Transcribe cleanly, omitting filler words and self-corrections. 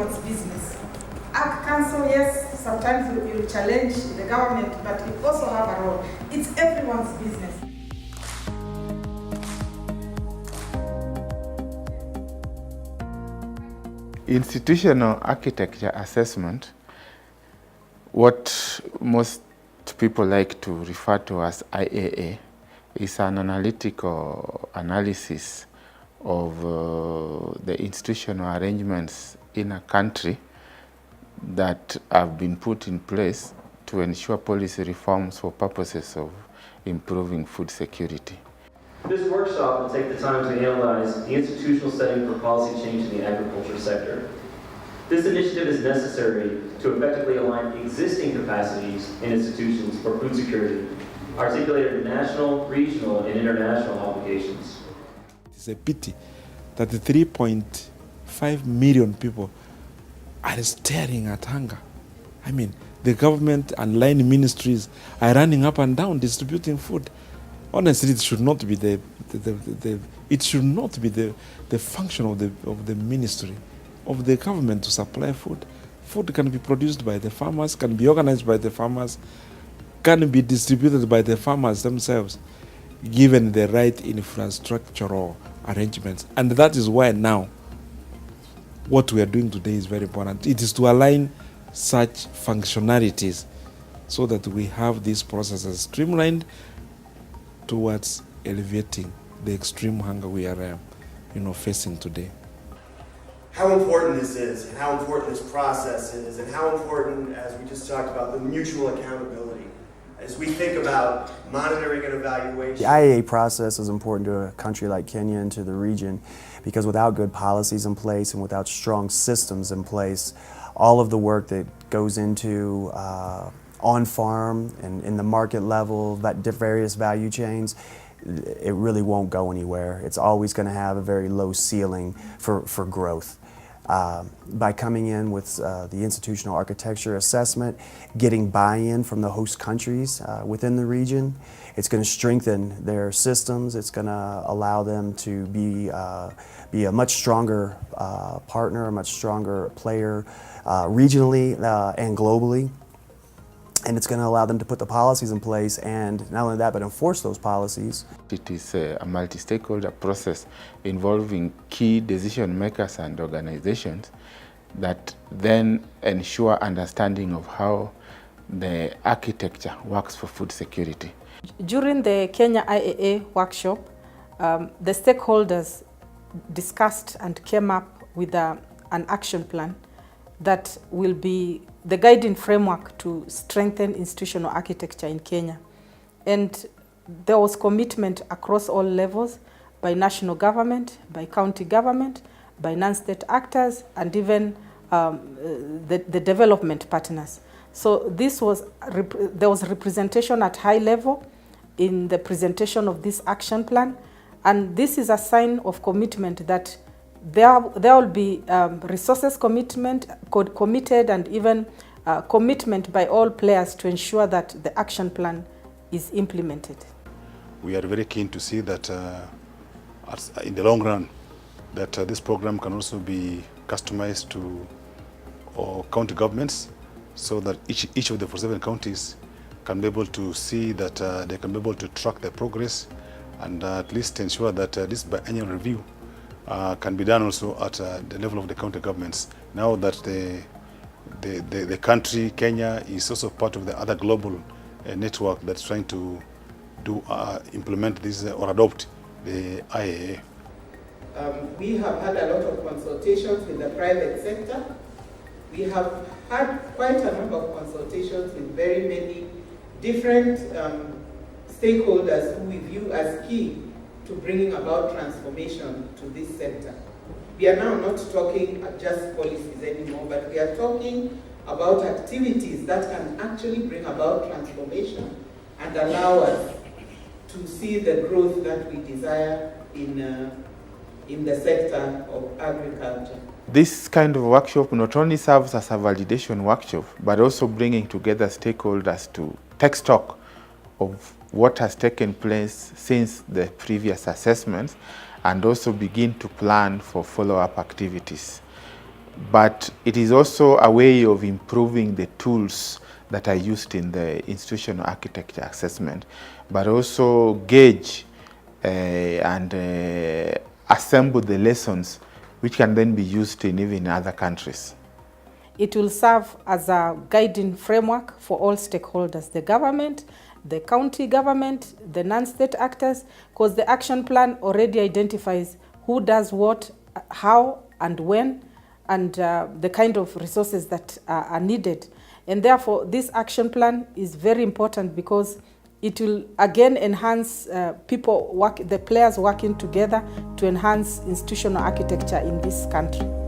everyone's business. Ag Council, yes, sometimes you challenge the government, but you also have a role. It's everyone's business. Institutional architecture assessment, what most people like to refer to as IAA, is an analytical analysis of the institutional arrangements in a country that have been put in place to ensure policy reforms for purposes of improving food security. This workshop will take the time to analyze the institutional setting for policy change in the agriculture sector. This initiative is necessary to effectively align existing capacities and institutions for food security, articulate national, regional, and international obligations. It's a pity that the 3.5 million people are staring at hunger. I mean, the government and line ministries are running up and down distributing food. Honestly, it should not be the function of the ministry, of the government to supply food. Food can be produced by the farmers, can be organized by the farmers, can be distributed by the farmers themselves, given the right infrastructural arrangements. And that is why now what we are doing today is very important. It is to align such functionalities so that we have these processes streamlined towards alleviating the extreme hunger we are facing today. How important this is, and how important this process is, and how important, as we just talked about, the mutual accountability. As we think about monitoring and evaluation. The IAA process is important to a country like Kenya and to the region because without good policies in place and without strong systems in place, all of the work that goes into on-farm and in the market level, that various value chains, it really won't go anywhere. It's always going to have a very low ceiling for growth. By coming in with the institutional architecture assessment, getting buy-in from the host countries within the region, it's going to strengthen their systems. It's going to allow them to be a much stronger partner, a much stronger player regionally and globally. And it's going to allow them to put the policies in place and not only that, but enforce those policies. It is a multi-stakeholder process involving key decision makers and organizations that then ensure understanding of how the architecture works for food security. During the Kenya IAA workshop, the stakeholders discussed and came up with an action plan that will be the guiding framework to strengthen institutional architecture in Kenya. And there was commitment across all levels by national government, by county government, by non-state actors, and even the development partners. So there was representation at high level in the presentation of this action plan, and this is a sign of commitment that there will be resources committed and even commitment by all players to ensure that the action plan is implemented. We are very keen to see that in the long run that this program can also be customized to county governments so that each of the 47 counties can be able to see that they can be able to track their progress and at least ensure that this biennial review can be done also at the level of the county governments. Now that the country, Kenya, is also part of the other global network that's trying to implement this or adopt the IAA. We have had a lot of consultations with the private sector. We have had quite a number of consultations with very many different stakeholders who we view as key to bringing about transformation to this sector. We are now not talking just policies anymore, but we are talking about activities that can actually bring about transformation and allow us to see the growth that we desire in the sector of agriculture. This kind of workshop not only serves as a validation workshop, but also bringing together stakeholders to take stock of what has taken place since the previous assessments and also begin to plan for follow-up activities. but it is also a way of improving the tools that are used in the institutional architecture assessment, but also gauge and assemble the lessons which can then be used in even other countries. It will serve as a guiding framework for all stakeholders, the government, the county government, the non-state actors, because the action plan already identifies who does what, how and when, and the kind of resources that are needed. And therefore, this action plan is very important because it will again enhance the players working together to enhance institutional architecture in this country.